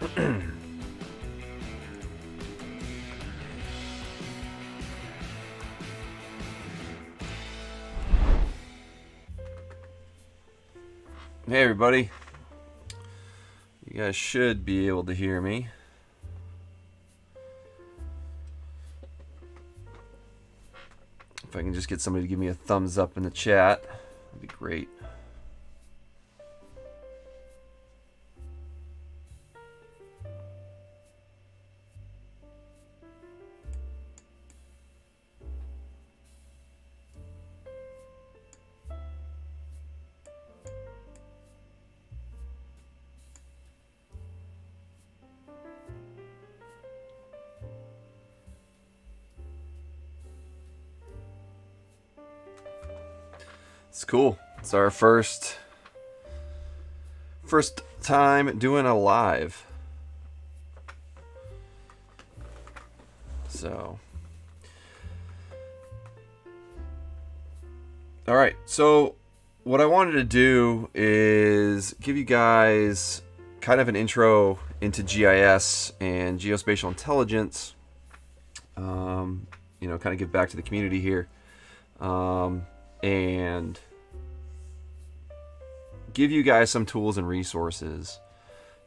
Hey everybody, you guys should be able to hear me. If I can just get somebody to give me a thumbs up in the chat, that'd be great. It's cool. It's our first time doing a live. So, all right. So, what I wanted to do is give you guys kind of an intro into GIS and Geospatial Intelligence. You know, kind of give back to the community here. And give you guys some tools and resources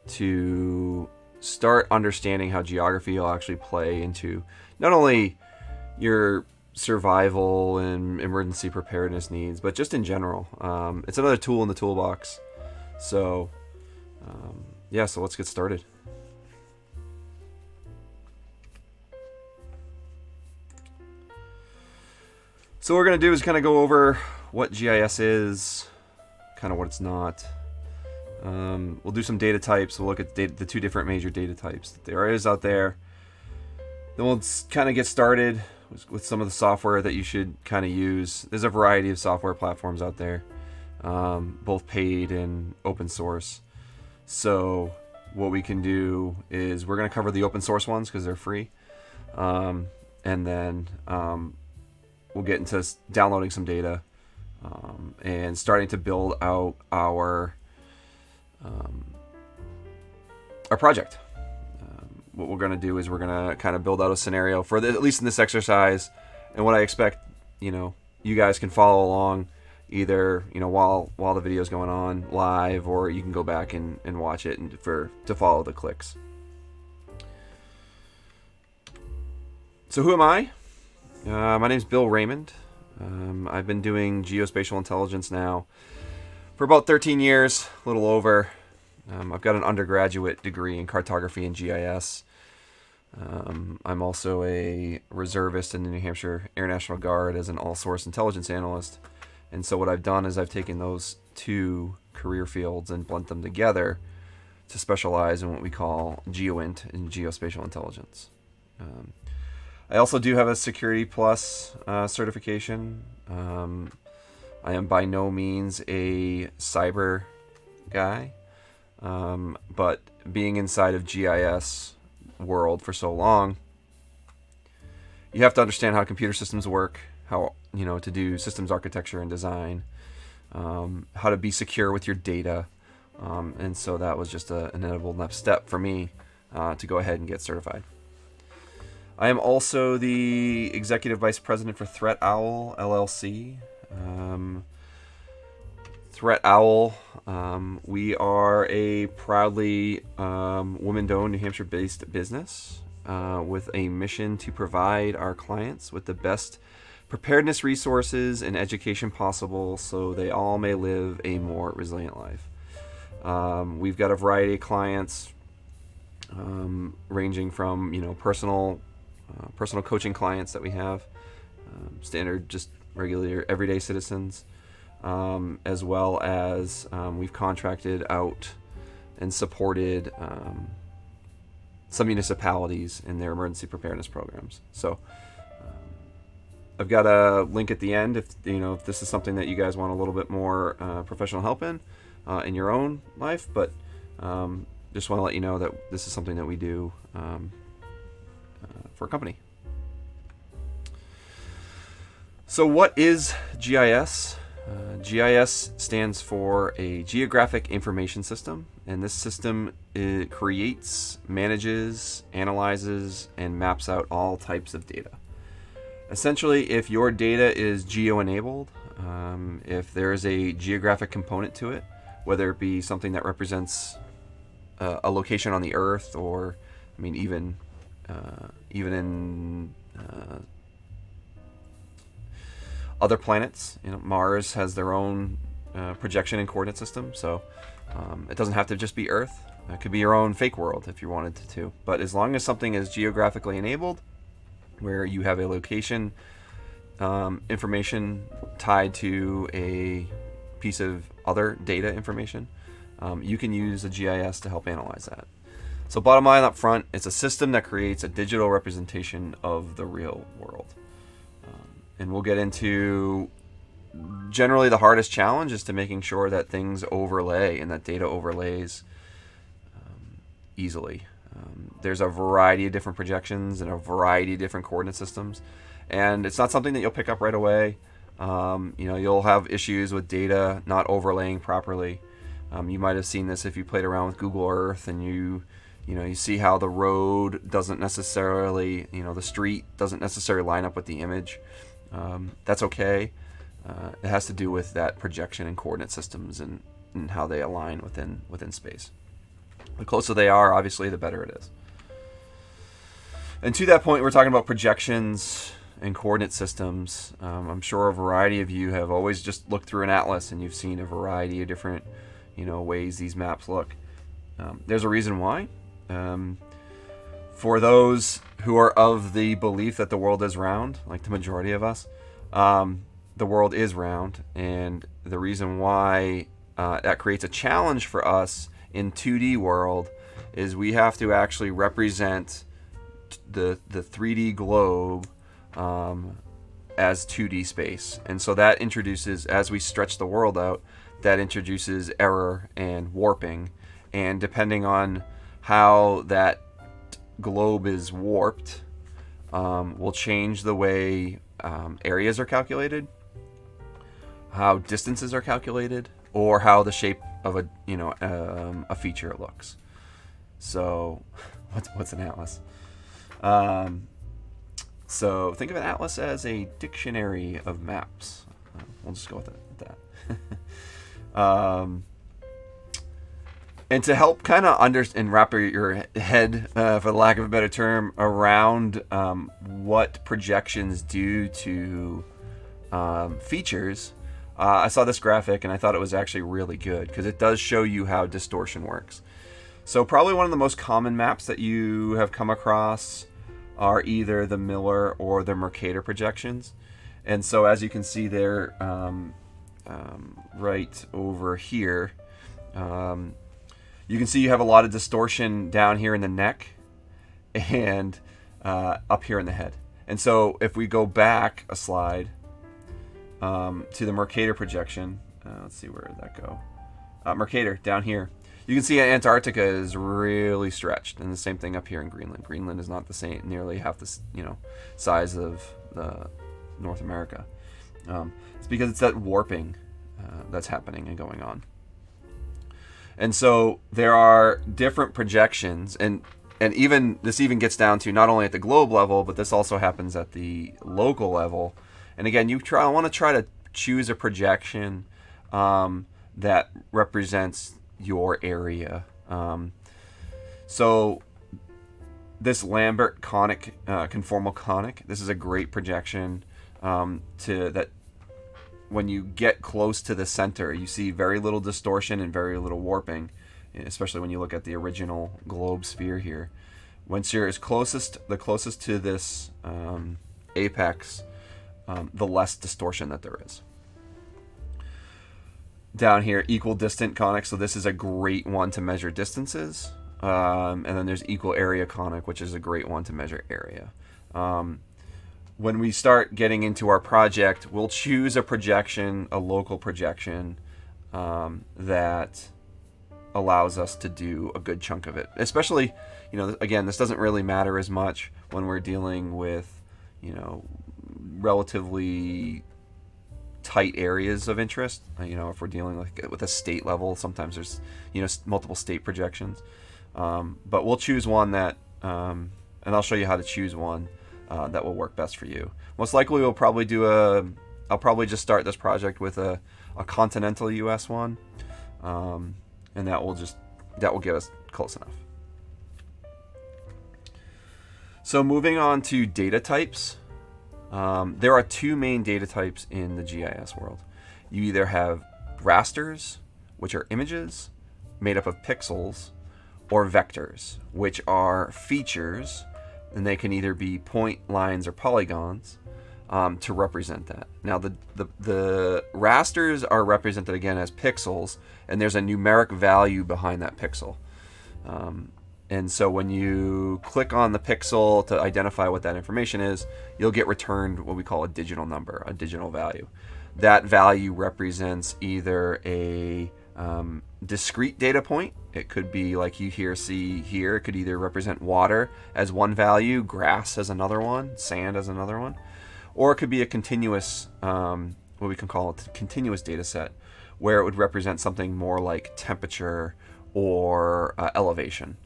to start understanding how geography will actually play into not only your survival and emergency preparedness needs, but just in general. It's another tool in the toolbox. So, yeah, so let's get started. So what we're going to do is kind of go over what GIS is, kind of what it's not. We'll do some data types. We'll look at the two different major data types that there is out there. Then we'll kind of get started with some of the software that you should kind of use. There's a variety of software platforms out there, both paid and open source. So what we can do is we're going to cover the open source ones because they're free. And then we'll get into downloading some data and starting to build out our project. What we're going to do is we're going to kind of build out a scenario for at least in this exercise, and what I expect, you guys can follow along either while the video is going on live, or you can go back and watch it and to follow the clicks. So who am I? My name's Bill Raymond. I've been doing geospatial intelligence now for about 13 years, a little over. I've got an undergraduate degree in cartography and GIS. I'm also a reservist in the New Hampshire Air National Guard as an all-source intelligence analyst. And so what I've done is I've taken those two career fields and blended them together to specialize in what we call GEOINT in geospatial intelligence. I also do have a Security Plus certification. I am by no means a cyber guy, but being inside of GIS world for so long, you have to understand how computer systems work, how to do systems architecture and design, how to be secure with your data, and so that was just an inevitable next step for me to go ahead and get certified. I am also the Executive Vice President for Threat Owl, LLC. Threat Owl, we are a proudly women-owned New Hampshire-based business with a mission to provide our clients with the best preparedness resources and education possible so they all may live a more resilient life. We've got a variety of clients ranging from personal coaching clients that we have, standard, just regular, everyday citizens, as well as we've contracted out and supported some municipalities in their emergency preparedness programs. So I've got a link at the end if this is something that you guys want a little bit more professional help in your own life, but just want to let you know that this is something that we do for a company. So what is GIS? GIS stands for a Geographic Information System, and this system creates, manages, analyzes, and maps out all types of data. Essentially, if your data is geo-enabled, if there is a geographic component to it, whether it be something that represents a location on the Earth, or I mean even in other planets, Mars has their own projection and coordinate system, so it doesn't have to just be Earth. It could be your own fake world if you wanted to. But as long as something is geographically enabled, where you have a location information tied to a piece of other data information, you can use a GIS to help analyze that. So bottom line up front, it's a system that creates a digital representation of the real world. And we'll get into, generally the hardest challenge is to making sure that things overlay and that data overlays easily. There's a variety of different projections and a variety of different coordinate systems, and it's not something that you'll pick up right away. You'll have issues with data not overlaying properly. You might have seen this if you played around with Google Earth, and you see how the road doesn't necessarily, the street doesn't necessarily line up with the image. That's okay. It has to do with that projection and coordinate systems and how they align within space. The closer they are, obviously, the better it is. And to that point, we're talking about projections and coordinate systems. I'm sure a variety of you have always just looked through an atlas and you've seen a variety of different, ways these maps look. There's a reason why. For those who are of the belief that the world is round, like the majority of us, the world is round, and the reason why that creates a challenge for us in 2D world is we have to actually represent the 3D globe as 2D space. And so that introduces, as we stretch the world out, that introduces error and warping. And depending on how that globe is warped, will change the way areas are calculated, how distances are calculated, or how the shape of a feature looks. So, what's an atlas? So think of an atlas as a dictionary of maps. We'll just go with that. And to help kind of understand and wrap your head, for the lack of a better term, around what projections do to features, I saw this graphic and I thought it was actually really good because it does show you how distortion works. So probably one of the most common maps that you have come across are either the Miller or the Mercator projections. And so as you can see there, right over here, you can see you have a lot of distortion down here in the neck and up here in the head. And so if we go back a slide to the Mercator projection, let's see, where did that go? Mercator, down here. You can see Antarctica is really stretched, and the same thing up here in Greenland. Greenland is not the same, nearly half the size of North America. It's because it's that warping that's happening and going on. And so there are different projections, and this even gets down to not only at the globe level, but this also happens at the local level. And again, you want to try to choose a projection that represents your area. So this Lambert conic, conformal conic, this is a great projection to that. When you get close to the center, you see very little distortion and very little warping, especially when you look at the original globe sphere here. Once you're the closest to this apex, the less distortion that there is. Down here, equal distant conic, so this is a great one to measure distances. And then there's equal area conic, which is a great one to measure area. When we start getting into our project, we'll choose a projection, a local projection, that allows us to do a good chunk of it. Especially, again, this doesn't really matter as much when we're dealing with, relatively tight areas of interest. If we're dealing with a state level, sometimes there's multiple state projections. But we'll choose one that, and I'll show you how to choose one that will work best for you. Most likely, I'll probably just start this project with a continental U.S. one, and that will get us close enough. So moving on to data types. There are two main data types in the GIS world. You either have rasters, which are images made up of pixels, or vectors, which are features, and they can either be point, lines, or polygons to represent that. Now, the rasters are represented again as pixels, and there's a numeric value behind that pixel. And so when you click on the pixel to identify what that information is, you'll get returned what we call a digital number, a digital value. That value represents either a discrete data point. It could be like you see here. It could either represent water as one value, grass as another one, sand as another one, or it could be a continuous, what we can call a continuous data set, where it would represent something more like temperature or elevation.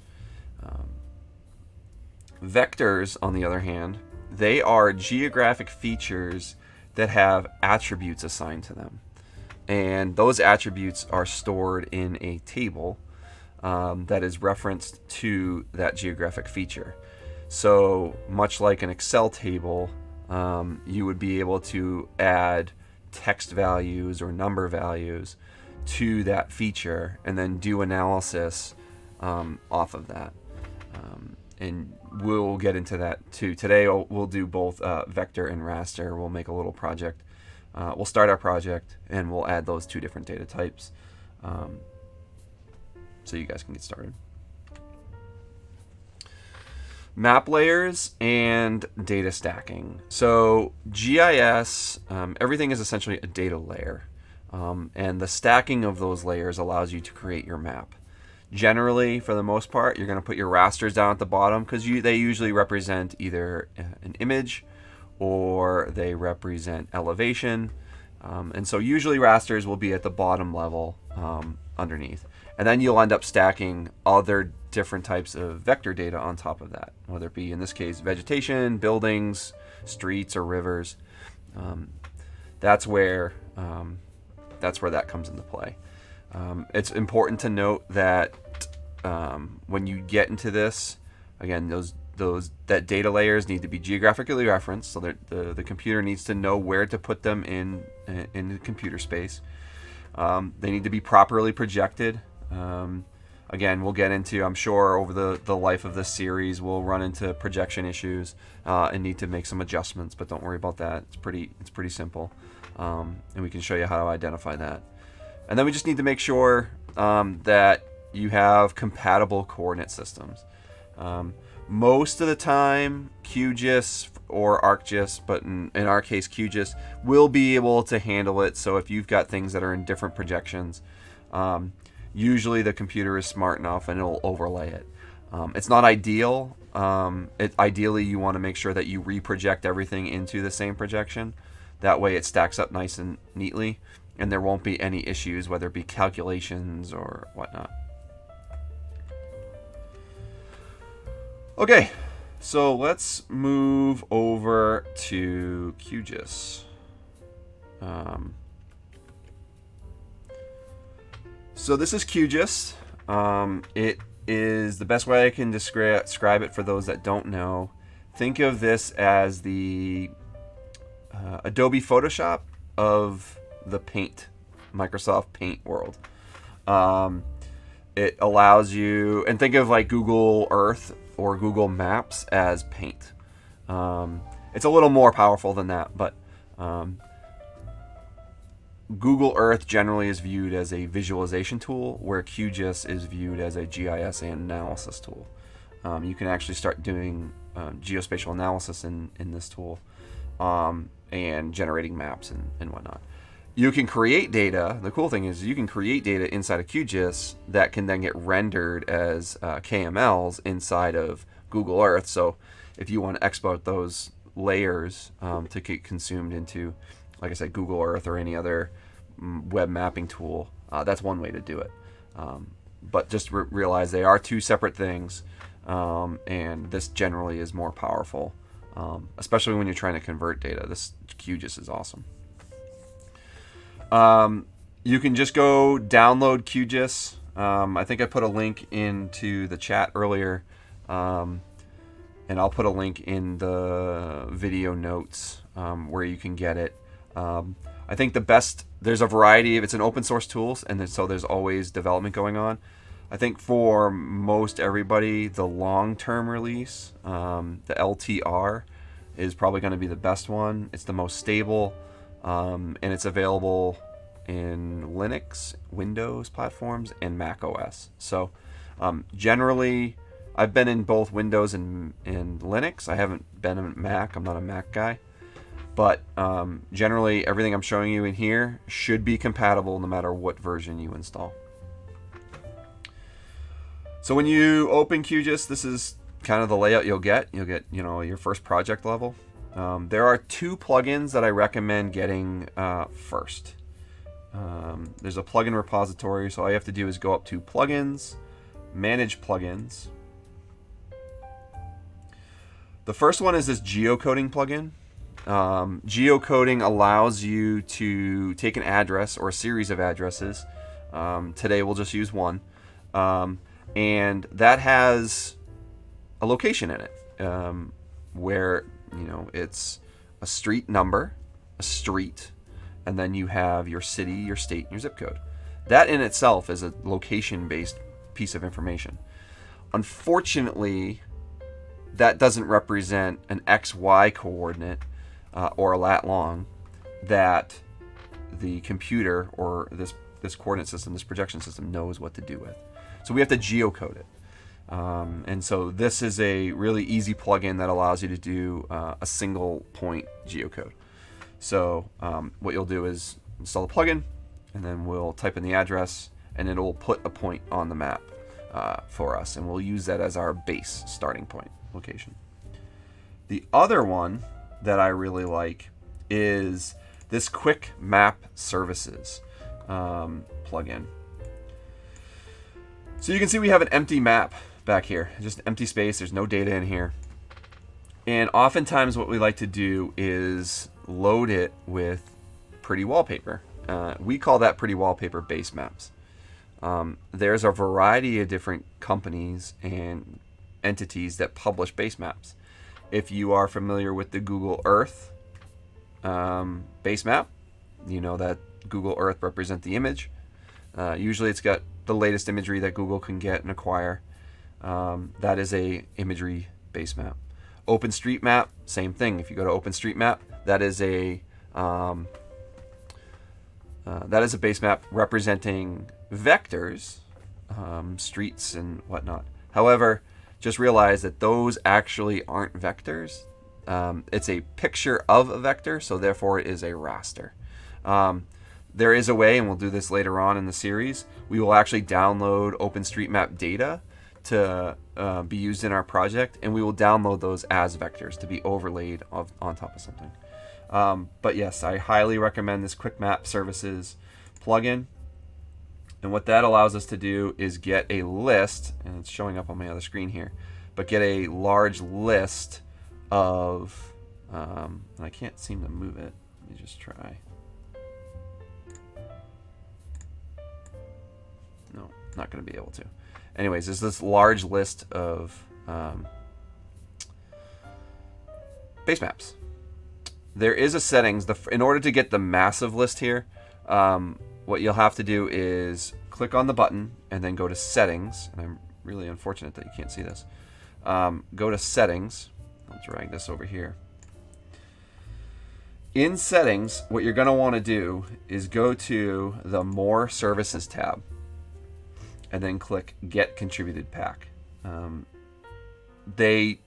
Vectors, on the other hand, they are geographic features that have attributes assigned to them. And those attributes are stored in a table that is referenced to that geographic feature. So much like an Excel table, you would be able to add text values or number values to that feature and then do analysis off of that. And we'll get into that too. Today we'll do both vector and raster. We'll make a little project. We'll start our project and we'll add those two different data types so you guys can get started. Map layers and data stacking. So GIS, everything is essentially a data layer. And the stacking of those layers allows you to create your map. Generally, for the most part, you're going to put your rasters down at the bottom because they usually represent either an image or they represent elevation. And so usually rasters will be at the bottom level underneath. And then you'll end up stacking other different types of vector data on top of that, whether it be, in this case, vegetation, buildings, streets, or rivers. That's where that comes into play. It's important to note that when you get into this, again, that data layers need to be geographically referenced, so that the computer needs to know where to put them in the computer space. They need to be properly projected. Again, we'll get into, I'm sure, over the life of this series, we'll run into projection issues and need to make some adjustments, but don't worry about that. It's pretty simple, and we can show you how to identify that. And then we just need to make sure that you have compatible coordinate systems. Most of the time, QGIS or ArcGIS, but in our case, QGIS, will be able to handle it. So if you've got things that are in different projections, usually the computer is smart enough and it'll overlay it. It's not ideal. Ideally, you want to make sure that you reproject everything into the same projection. That way it stacks up nice and neatly, and there won't be any issues, whether it be calculations or whatnot. Okay, so let's move over to QGIS. So this is QGIS. It is the best way I can describe it for those that don't know. Think of this as the Adobe Photoshop of the Microsoft Paint world. It allows you, and think of like Google Earth or Google Maps as Paint. It's a little more powerful than that, but Google Earth generally is viewed as a visualization tool, where QGIS is viewed as a GIS analysis tool. You can actually start doing geospatial analysis in this tool and generating maps and whatnot. You can create data. The cool thing is you can create data inside of QGIS that can then get rendered as KMLs inside of Google Earth. So if you want to export those layers to get consumed into like I said, Google Earth or any other web mapping tool. That's one way to do it. But just realize they are two separate things, and this generally is more powerful, especially when you're trying to convert data. This QGIS is awesome. You can just go download QGIS. I think I put a link into the chat earlier, and I'll put a link in the video notes where you can get it. I think the best, there's a variety of, it's an open source tools, and so there's always development going on. I think for most everybody, the long-term release, the LTR, is probably going to be the best one. It's the most stable, and it's available in Linux, Windows platforms, and Mac OS. So generally, I've been in both Windows and Linux. I haven't been in Mac. I'm not a Mac guy. But generally, everything I'm showing you in here should be compatible no matter what version you install. So when you open QGIS, this is kind of the layout you'll get. You'll get, your first project level. There are two plugins that I recommend getting first. There's a plugin repository, so all you have to do is go up to Plugins, Manage Plugins. The first one is this geocoding plugin. Geocoding allows you to take an address or a series of addresses. Today we'll just use one. And that has a location in it, where, it's a street number, a street, and then you have your city, your state, and your zip code. That in itself is a location-based piece of information. Unfortunately, that doesn't represent an XY coordinate or a lat long that the computer or this coordinate system, this projection system, knows what to do with. So we have to geocode it. And so this is a really easy plugin that allows you to do a single point geocode. So what you'll do is install the plugin, and then we'll type in the address, and it'll put a point on the map for us, and we'll use that as our base starting point location. The other one that I really like is this Quick Map Services plugin. So you can see we have an empty map back here, just empty space. There's no data in here. And oftentimes what we like to do is load it with pretty wallpaper. We call that pretty wallpaper base maps. There's a variety of different companies and entities that publish base maps. If you are familiar with the Google Earth base map, you know that Google Earth represents the image. Usually it's got the latest imagery that Google can get and acquire. That is a imagery base map. OpenStreetMap, same thing. If you go to OpenStreetMap, that is a base map representing vectors, streets and whatnot. However, just realize that those actually aren't vectors. It's a picture of a vector, so therefore it is a raster. There is a way, and we'll do this later on in the series, we will actually download OpenStreetMap data to be used in our project, and we will download those as vectors to be overlaid on top of something. But yes, I highly recommend this Quick Map Services plugin. And what that allows us to do is get a list, and it's showing up on my other screen here, but get a large list of, and I can't seem to move it. Let me just try. No, not going to be able to. Anyways, there's this large list of base maps. There is a settings. In order to get the massive list here, what you'll have to do is click on the button and then go to settings. And I'm really unfortunate that you can't see this. Go to settings. I'll drag this over here. In settings, what you're going to want to do is go to the More Services tab and then click Get Contributed Pack. They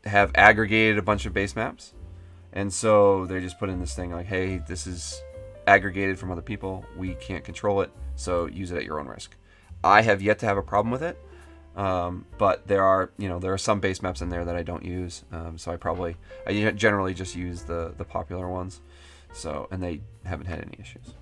have aggregated a bunch of base maps, and so they just put in this thing like, hey, this is aggregated from other people. We can't control it, so use it at your own risk. I have yet to have a problem with it, but there are some base maps in there that I don't use, so I generally just use the popular ones. So, and they haven't had any issues.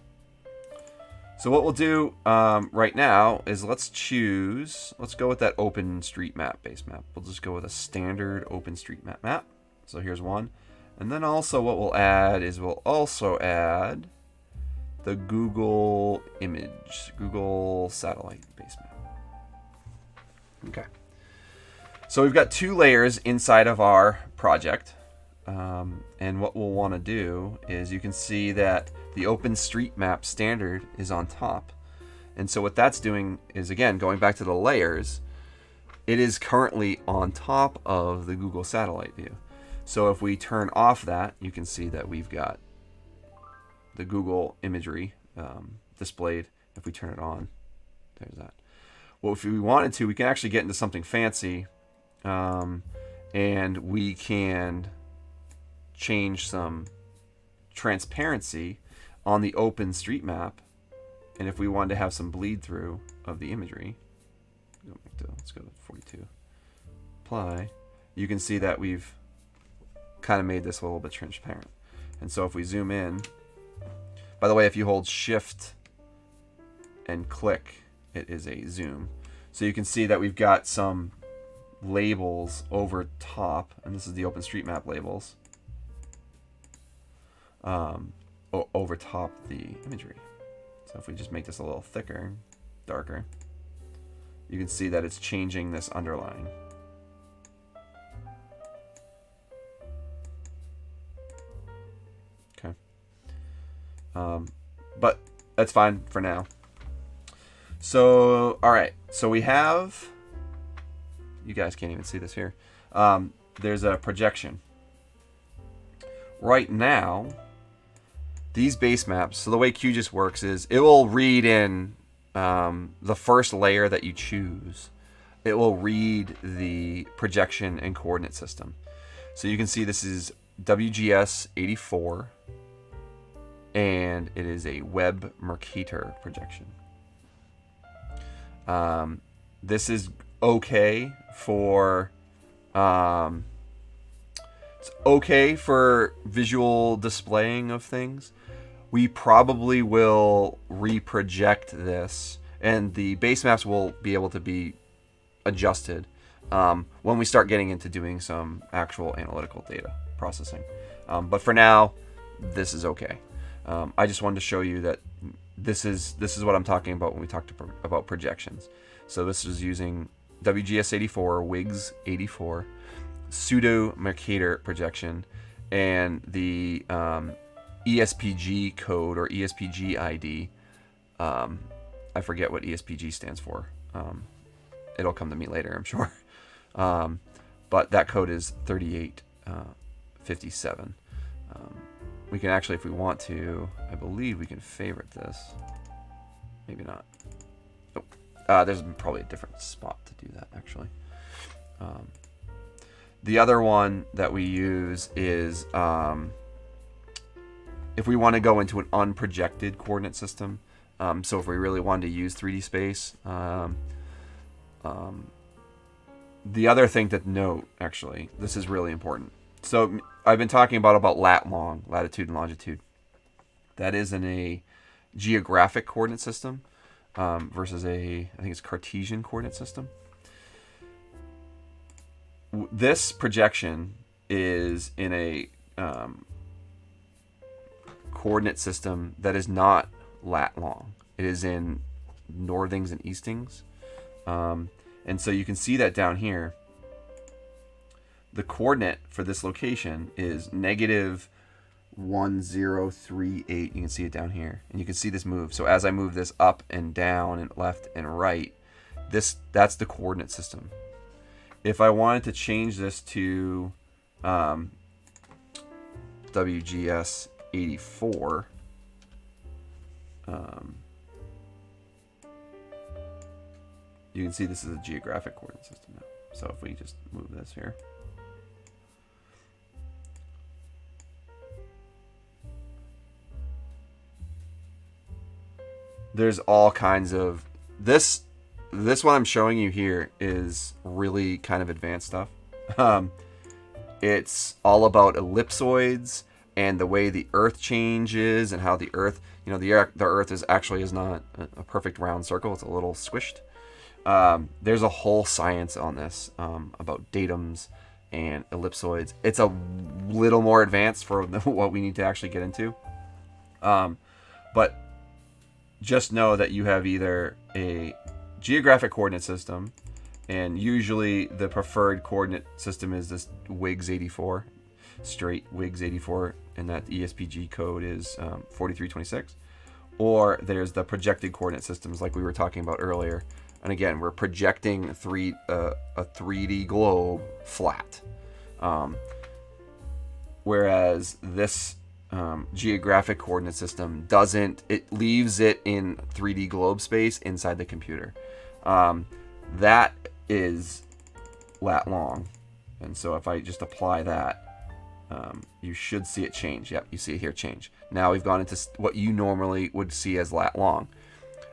So what we'll do right now is let's go with that OpenStreetMap base map. We'll just go with a standard OpenStreetMap map. So here's one. And then also what we'll add is we'll also add the Google satellite base map. Okay. So we've got 2 layers inside of our project. And what we'll want to do is you can see that the OpenStreetMap standard is on top. And so what that's doing is, again, going back to the layers, it is currently on top of the Google satellite view. So if we turn off that, you can see that we've got the Google imagery displayed. If we turn it on, there's that. Well, if we wanted to, we can actually get into something fancy, and we can change some transparency on the OpenStreetMap. And if we wanted to have some bleed through of the imagery, let's go to 42, apply, you can see that we've kind of made this a little bit transparent. And so if we zoom in, by the way, if you hold shift and click, it is a zoom. So you can see that we've got some labels over top, and this is the OpenStreetMap labels, over top the imagery. So if we just make this a little thicker, darker, you can see that it's changing this underline. Okay. But that's fine for now. So, all right. So we have, you guys can't even see this here. There's a projection. Right now, these base maps, so the way QGIS works is it will read in the first layer that you choose. It will read the projection and coordinate system. So you can see this is WGS 84, and it is a Web Mercator projection. This is okay for it's okay for visual displaying of things. We probably will reproject this, and the base maps will be able to be adjusted when we start getting into doing some actual analytical data processing. But for now, this is okay. I just wanted to show you that this is what I'm talking about when we talk about projections. So this is using WGS 84, WIGS 84, pseudo Mercator projection, and the ESPG code or ESPG ID. I forget what ESPG stands for. It'll come to me later, I'm sure. But that code is 3857. We can actually, if we want to, I believe we can favorite this. Maybe not. Nope. There's probably a different spot to do that, actually. The other one that we use is if we want to go into an unprojected coordinate system. So if we really wanted to use 3D space. The other thing to note, actually, this is really important. So I've been talking about lat-long, latitude and longitude. That is in a geographic coordinate system versus I think it's Cartesian coordinate system. This projection is in a coordinate system that is not lat-long. It is in northings and eastings. And so you can see that down here. The coordinate for this location is -1038. You can see it down here, and you can see this move. So as I move this up and down and left and right, that's the coordinate system. If I wanted to change this to WGS 84, you can see this is a geographic coordinate system now. So if we just move this here, there's all kinds of this one I'm showing you here is really kind of advanced stuff. It's all about ellipsoids, and the way the Earth changes and how the Earth, the Earth is not a perfect round circle. It's a little squished. There's a whole science on this about datums and ellipsoids. It's a little more advanced for what we need to actually get into. But just know that you have either a geographic coordinate system, and usually the preferred coordinate system is this WIGS 84, straight WIGS 84, and that ESPG code is 4326. Or there's the projected coordinate systems like we were talking about earlier. And again, we're projecting a 3D globe flat. Whereas this geographic coordinate system doesn't, it leaves it in 3D globe space inside the computer. That is lat long. And so if I just apply that, you should see it change. Yep, you see it here change. Now we've gone into what you normally would see as lat long.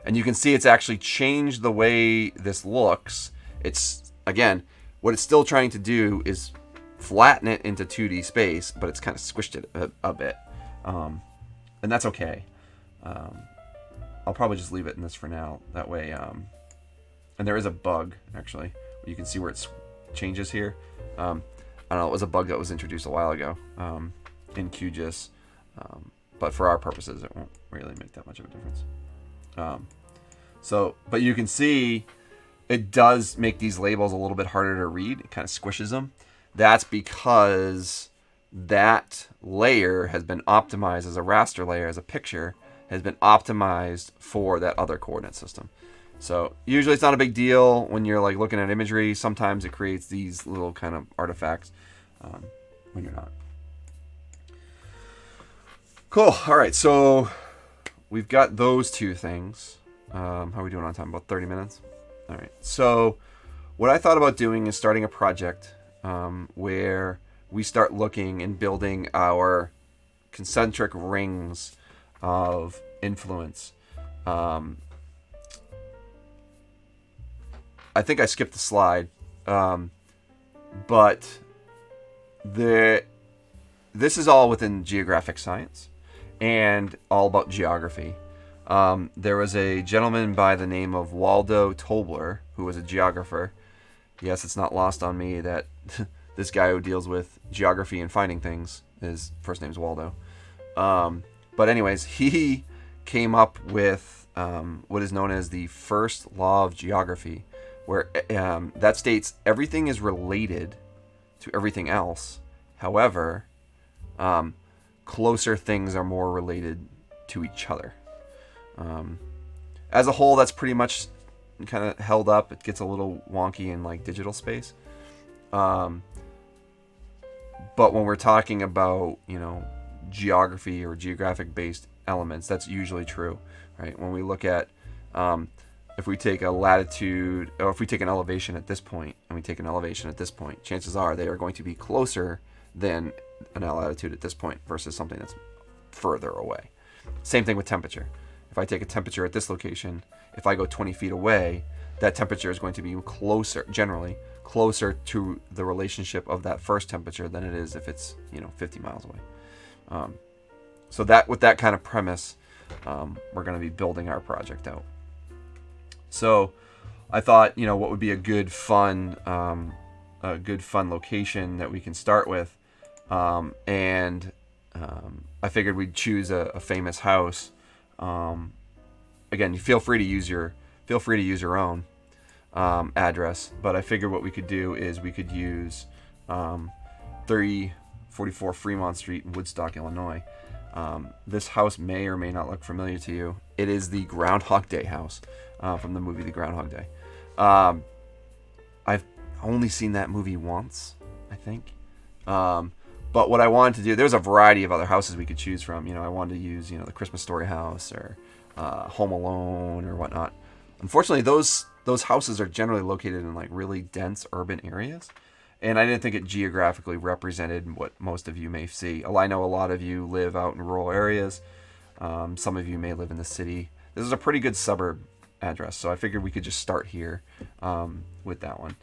And you can see it's actually changed the way this looks. It's, again, what it's still trying to do is flatten it into 2D space, but it's kind of squished it a bit. And that's okay. I'll probably just leave it in this for now. That way, and there is a bug, actually. You can see where it changes here. I don't know, it was a bug that was introduced a while ago in QGIS. But for our purposes, it won't really make that much of a difference. But you can see it does make these labels a little bit harder to read. It kind of squishes them. That's because that layer has been optimized as a raster layer, as a picture, has been optimized for that other coordinate system. So usually it's not a big deal when you're like looking at imagery. Sometimes it creates these little kind of artifacts when you're not. Cool. All right. So we've got those two things. How are we doing on time? About 30 minutes. All right. So what I thought about doing is starting a project where we start looking and building our concentric rings of influence. I think I skipped the slide, but this is all within geographic science and all about geography. There was a gentleman by the name of Waldo Tobler who was a geographer. Yes, it's not lost on me that this guy who deals with geography and finding things, his first name's Waldo. But anyways, he came up with what is known as the first law of geography, where that states everything is related to everything else. However, closer things are more related to each other. As a whole, that's pretty much kind of held up. It gets a little wonky in like digital space. But when we're talking about, geography or geographic based elements, that's usually true, right? When we look at, if we take a latitude, or if we take an elevation at this point and we take an elevation at this point, chances are they are going to be closer than an latitude at this point versus something that's further away. Same thing with temperature. If I take a temperature at this location, if I go 20 feet away, that temperature is going to be generally closer to the relationship of that first temperature than it is if it's 50 miles away. So that with that kind of premise, we're going to be building our project out. So I thought, what would be a good fun location that we can start with, and I figured we'd choose a famous house. Again, you feel free to use your own address, but I figured what we could do is we could use 3044 Fremont Street in Woodstock, Illinois. This house may or may not look familiar to you. It is the Groundhog Day house from the movie The Groundhog Day. I've only seen that movie once, I think. But what I wanted to do, there's a variety of other houses we could choose from. I wanted to use, the Christmas Story house or Home Alone or whatnot. Unfortunately, those houses are generally located in like really dense urban areas, and I didn't think it geographically represented what most of you may see. I know a lot of you live out in rural areas. Some of you may live in the city. This is a pretty good suburb address, so I figured we could just start here with that one.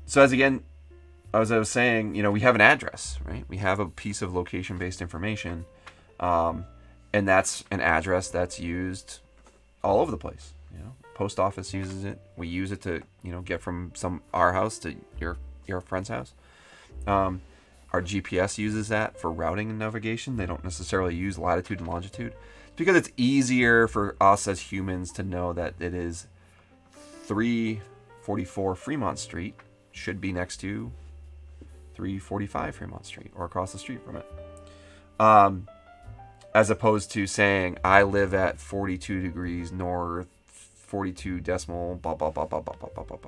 So as again, as I was saying, you know, we have an address, right? We have a piece of location-based information, and that's an address that's used all over the place. You know, post office uses it. We use it to, you know, get from our house to your friend's house. Our GPS uses that for routing and navigation. They don't necessarily use latitude and longitude. It's because it's easier for us as humans to know that it is 344 Fremont Street should be next to 345 Fremont Street or across the street from it. As opposed to saying, I live at 42 degrees north, 42 decimal, blah, blah, blah, blah, blah, blah, blah,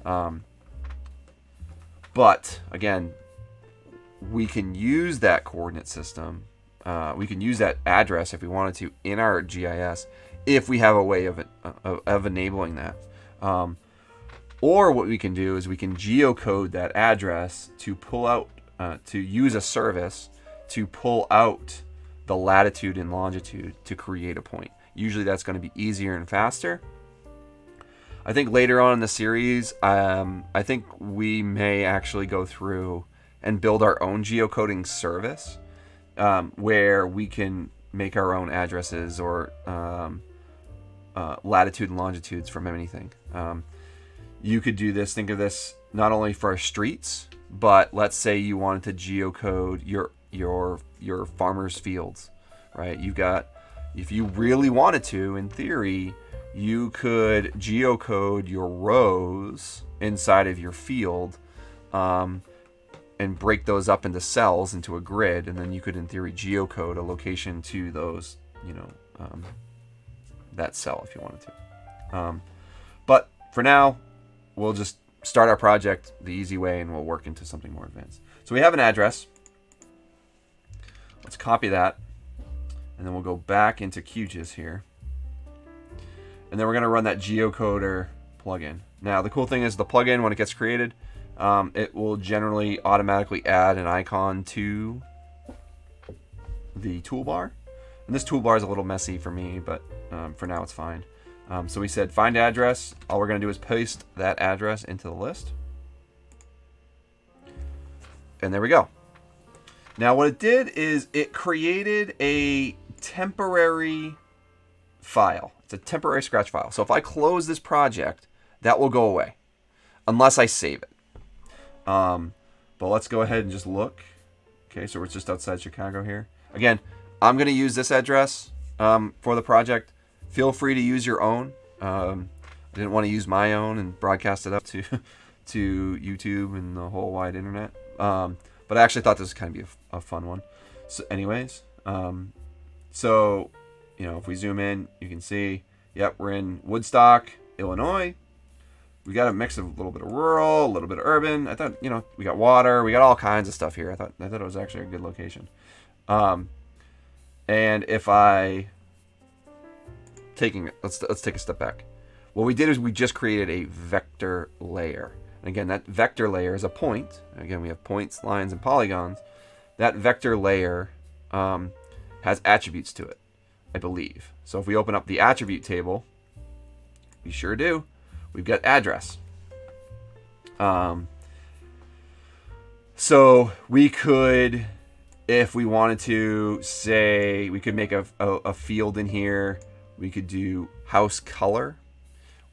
blah. But, again, we can use that coordinate system. We can use that address if we wanted to in our GIS if we have a way of enabling that. Or what we can do is we can geocode that address to pull out, to use a service to pull out the latitude and longitude to create a point. Usually that's going to be easier and faster. I think later on in the series, I think we may actually go through and build our own geocoding service where we can make our own addresses or latitude and longitudes from anything. You could do this, think of this not only for our streets, but let's say you wanted to geocode your farmers' fields, right? If you really wanted to, in theory, you could geocode your rows inside of your field and break those up into cells into a grid, and then you could, in theory, geocode a location to those, you know, that cell if you wanted to. But for now, we'll just start our project the easy way and we'll work into something more advanced. So we have an address. Let's copy that. And then we'll go back into QGIS here. And then we're going to run that geocoder plugin. Now, the cool thing is the plugin, when it gets created, it will generally automatically add an icon to the toolbar. And this toolbar is a little messy for me, but for now it's fine. So we said find address. All we're going to do is paste that address into the list. And there we go. Now what it did is it created a temporary file. It's a temporary scratch file. So if I close this project, that will go away unless I save it. But let's go ahead and just look. Okay, so we're just outside Chicago here. Again, I'm going to use this address for the project. Feel free to use your own. I didn't want to use my own and broadcast it up to YouTube and the whole wide internet. But I actually thought this was kind of be a fun one. So anyways, so, you know, if we zoom in, you can see, yep, we're in Woodstock, Illinois. We got a mix of a little bit of rural, a little bit of urban. I thought, you know, we got water, we got all kinds of stuff here. I thought it was actually a good location. And if let's take a step back. What we did is we just created a vector layer. And again, that vector layer is a point. Again, we have points, lines, and polygons. That vector layer has attributes to it, I believe. So if we open up the attribute table, we sure do. We've got address. So we could, if we wanted to, say, we could make a field in here. We could do house color.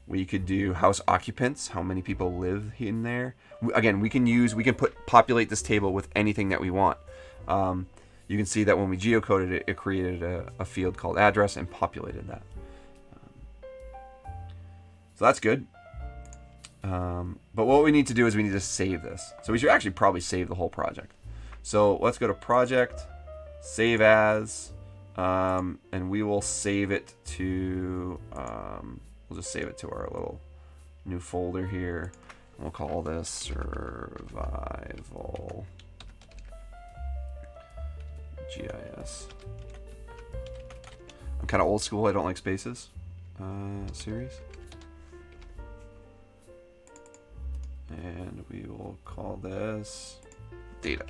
We could do house occupants, how many people live in there. Again, we can populate this table with anything that we want. You can see that when we geocoded it, it created a field called address and populated that. So that's good. But what we need to do is we need to save this. So we should actually probably save the whole project. So let's go to project, save as, and we will save it to, we'll just save it to our little new folder here. We'll call this Survival GIS. I'm kind of old school. I don't like spaces. Series. And we will call this data.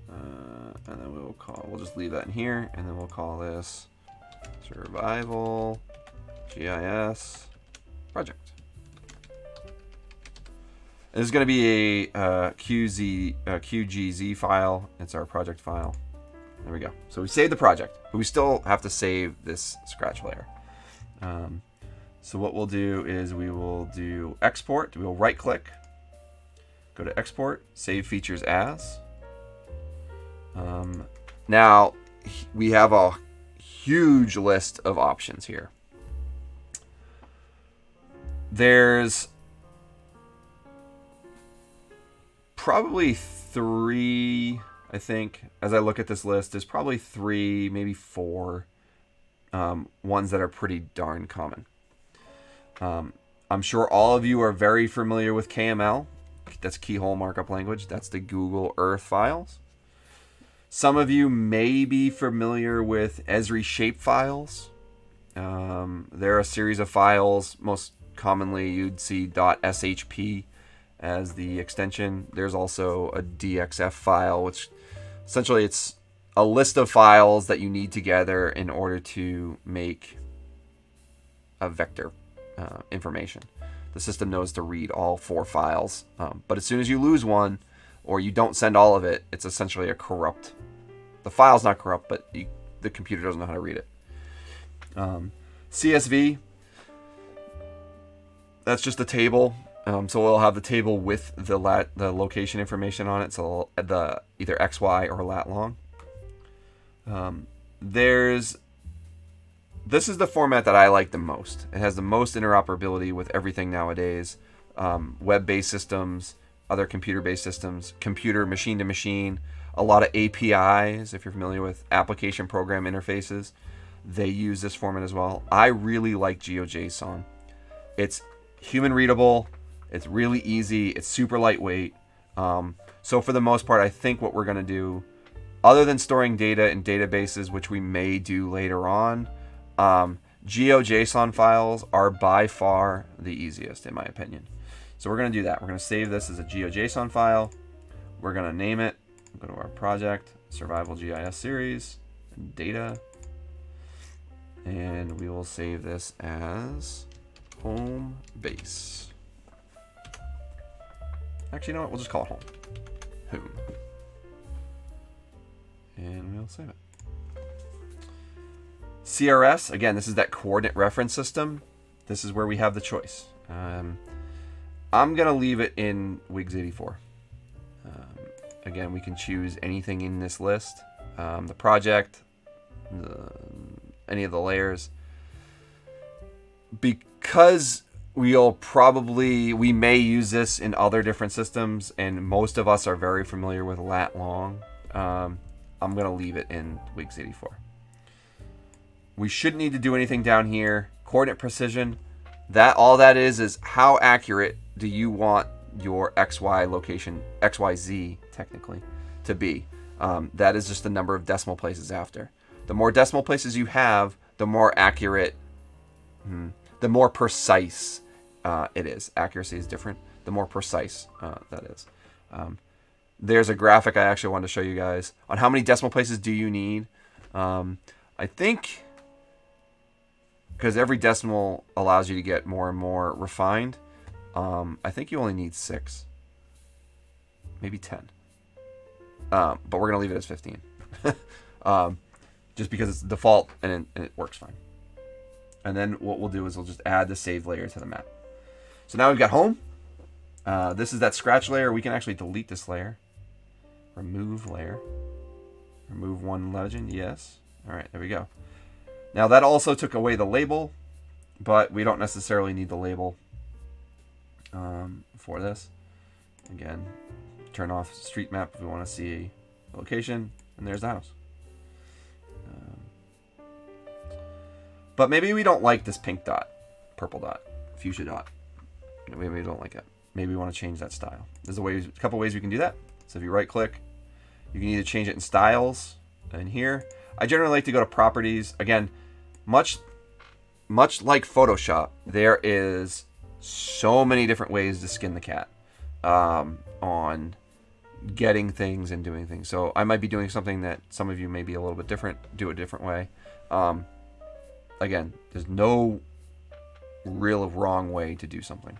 And then we'll just leave that in here, and then we'll call this Survival GIS project. There's going to be a QGZ file. It's our project file. There we go. So we saved the project, but we still have to save this scratch layer. So what we'll do is we will do export. We will right click, go to export, save features as. Now we have a huge list of options here. There's probably 3, I think, as I look at this list, there's probably 3, maybe 4 ones that are pretty darn common. I'm sure all of you are very familiar with KML. That's Keyhole Markup Language. That's the Google Earth files. Some of you may be familiar with Esri shapefiles. They're a series of files. Most commonly, you'd see .shp as the extension. There's also a DXF file, which essentially it's a list of files that you need together in order to make a vector information. The system knows to read all 4 files, but as soon as you lose one or you don't send all of it, it's essentially a corrupt. The file's not corrupt, but the computer doesn't know how to read it. CSV, that's just a table. So we'll have the table with the location information on it. So the either XY or lat long. This is the format that I like the most. It has the most interoperability with everything nowadays. Web-based systems, other computer-based systems, computer machine-to-machine, a lot of APIs, if you're familiar with application program interfaces, they use this format as well. I really like GeoJSON. It's human readable, it's really easy, it's super lightweight. So for the most part, I think what we're going to do, other than storing data in databases, which we may do later on, GeoJSON files are by far the easiest, in my opinion. So we're going to do that. We're going to save this as a GeoJSON file. We're going to name it. Go to our project, Survival GIS Series, Data, and we will save this as home base. Actually, you know what? We'll just call it home. And we'll save it. CRS, again, this is that coordinate reference system. This is where we have the choice. I'm going to leave it in WIGS84. Again, we can choose anything in this list. The project, any of the layers. Because we may use this in other different systems, and most of us are very familiar with lat long, I'm going to leave it in WIGS84. We shouldn't need to do anything down here. Coordinate precision, all that is how accurate do you want your XY location, XYZ technically, to be. That is just the number of decimal places after. The more decimal places you have, the more accurate, the more precise it is. Accuracy is different. The more precise that is. There's a graphic I actually wanted to show you guys on how many decimal places do you need. I think because every decimal allows you to get more and more refined, I think you only need 6, maybe 10. But we're going to leave it as 15. Just because it's default and it works fine. And then what we'll do is we'll just add the save layer to the map. So now we've got home. This is that scratch layer. We can actually delete this layer. Remove layer. Remove one legend. Yes. All right, there we go. Now that also took away the label, but we don't necessarily need the label for this. Again, turn off street map if we want to see a location, and there's the house. But maybe we don't like this pink dot, purple dot, fuchsia dot. Maybe we don't like it. Maybe we want to change that style. There's a couple ways we can do that. So if you right click, you can either change it in styles in here. I generally like to go to properties. Again, much like Photoshop, there is so many different ways to skin the cat on getting things and doing things. So I might be doing something that some of you may be a little bit different, do it a different way. Again, there's no real wrong way to do something.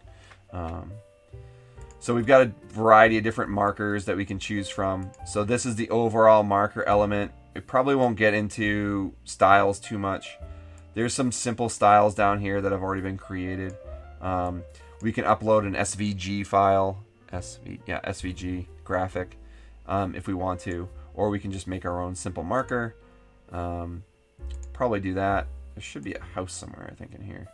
So we've got a variety of different markers that we can choose from. So this is the overall marker element. It probably won't get into styles too much. There's some simple styles down here that have already been created. We can upload an SVG file, SVG graphic, if we want to, or we can just make our own simple marker. Probably do that. There should be a house somewhere, I think, in here.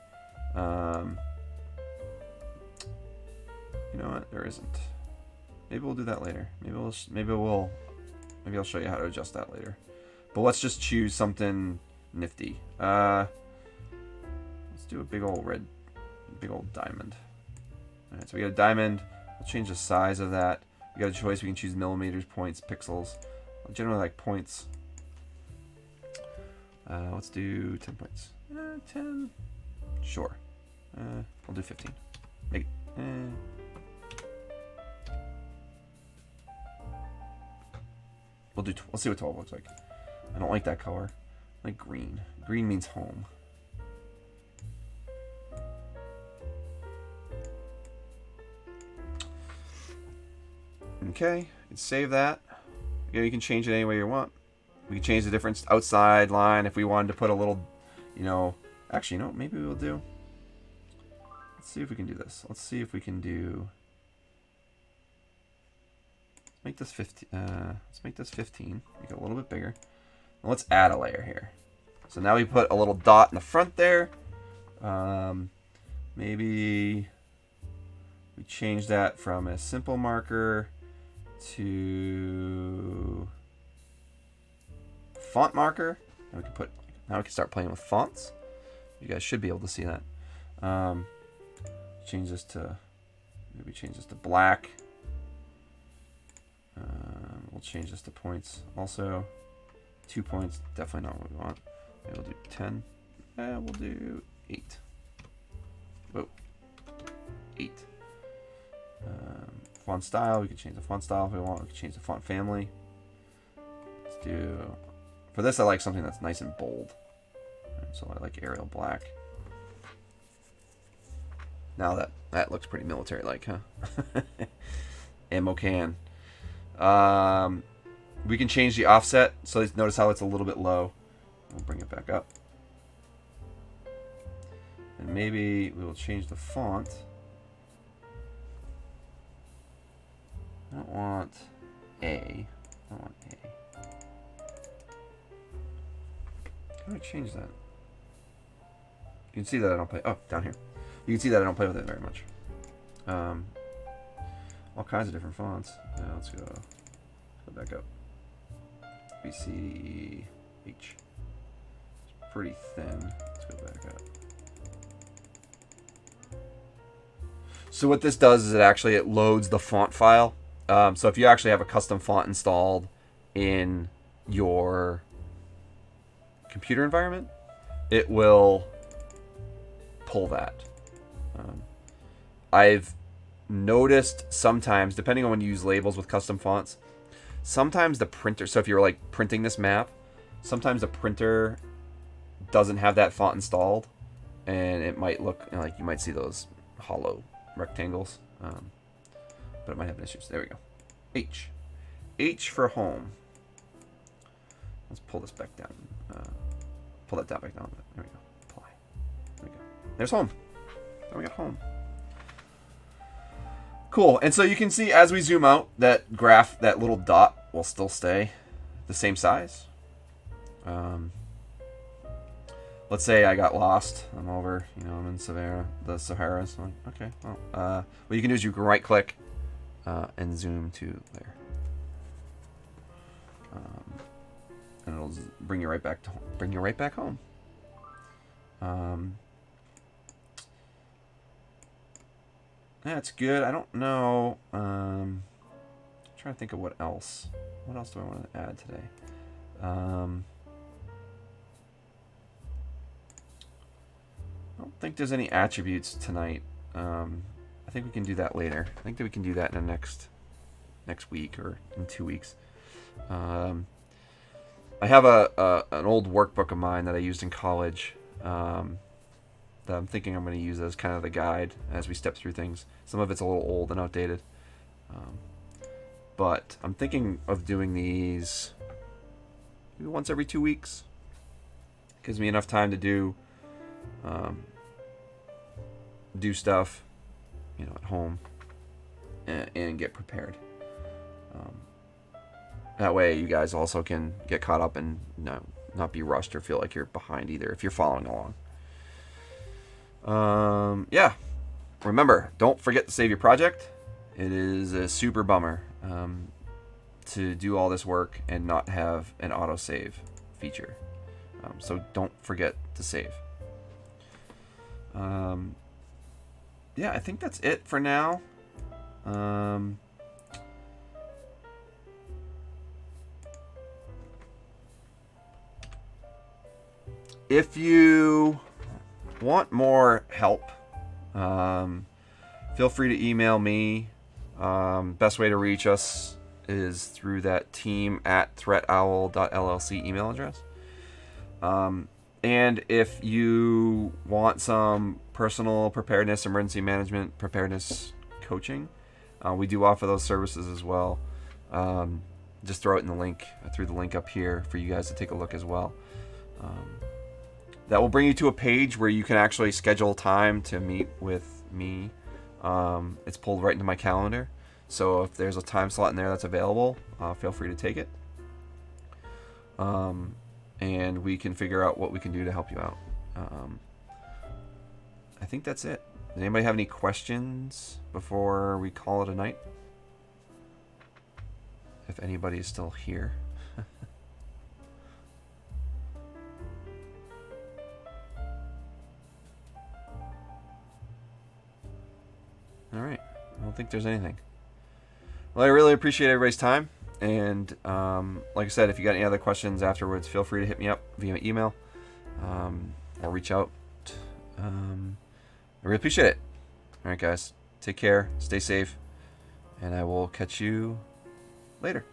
You know what? There isn't. Maybe we'll do that later. Maybe I'll show you how to adjust that later. But let's just choose something nifty. Let's do a big old diamond. All right, so we got a diamond. We'll change the size of that. We got a choice. We can choose millimeters, points, pixels. I generally like points. Let's do 10 points. 10. Sure. We'll do 15. Make it. Let's see what 12 looks like. I don't like that color. I like green. Green means home. Okay, you can save that. Again, you can change it any way you want. We can change the difference outside line if we wanted to put a little, actually, maybe we'll do. Let's see if we can do this. Let's see if we can do. Make this 15. Let's make this 15. Make it a little bit bigger. And let's add a layer here. So now we put a little dot in the front there. Maybe we change that from a simple marker to font marker. Now we can start playing with fonts. You guys should be able to see that. Change this to black. We'll change this to points. Also, 2 points, definitely not what we want. Maybe we'll do 10. We'll do 8. Whoa, 8. Font style, we can change the font style if we want. We can change the font family. Let's do, for this I like something that's nice and bold. So I like Arial black. Now that looks pretty military-like, huh? Ammo can. We can change the offset. So notice how it's a little bit low. We'll bring it back up. And maybe we will change the font. I don't want A. I want A. How do I change that? You can see that I don't play. Oh, down here. You can see that I don't play with it very much. All kinds of different fonts. Let's go back up. B, C, H. It's pretty thin. Let's go back up. So what this does is it loads the font file. So if you actually have a custom font installed in your computer environment, it will pull that. I've noticed sometimes, depending on when you use labels with custom fonts, sometimes the printer, so if you're like printing this map, sometimes the printer doesn't have that font installed, and it might look like you might see those hollow rectangles, but it might have issues. There we go. H. H for home. Let's pull this back down. Pull that back down. There we go. Apply. There we go. There's home. There we got home. Cool. And so you can see as we zoom out, that graph, that little dot will still stay the same size. Let's say I got lost. I'm over, I'm in the Sahara. So okay, well, what you can do is you can right click and zoom to there. And it'll bring you right back home. That's good. I don't know. I'm trying to think of what else. What else do I want to add today? I don't think there's any attributes tonight. I think we can do that later. I think that we can do that in the next week or in 2 weeks. I have an old workbook of mine that I used in college that I'm thinking I'm going to use as kind of the guide as we step through things. Some of it's a little old and outdated. But I'm thinking of doing these maybe once every 2 weeks. Gives me enough time to do stuff, at home and get prepared. That way you guys also can get caught up and not be rushed or feel like you're behind either if you're following along. Yeah. Remember, don't forget to save your project. It is a super bummer to do all this work and not have an autosave feature. So don't forget to save. Yeah, I think that's it for now. If you want more help, feel free to email me. Best way to reach us is through that team@threatowl.llc email address. And if you want some personal preparedness, emergency management, preparedness coaching, we do offer those services as well. Just throw it in the link, through the link up here for you guys to take a look as well. That will bring you to a page where you can actually schedule time to meet with me. It's pulled right into my calendar. So if there's a time slot in there that's available, feel free to take it. And we can figure out what we can do to help you out. I think that's it. Does anybody have any questions before we call it a night? If anybody is still here. All right. I don't think there's anything. Well, I really appreciate everybody's time. And like I said, if you got any other questions afterwards, feel free to hit me up via email or reach out. I really appreciate it. All right, guys. Take care. Stay safe. And I will catch you later.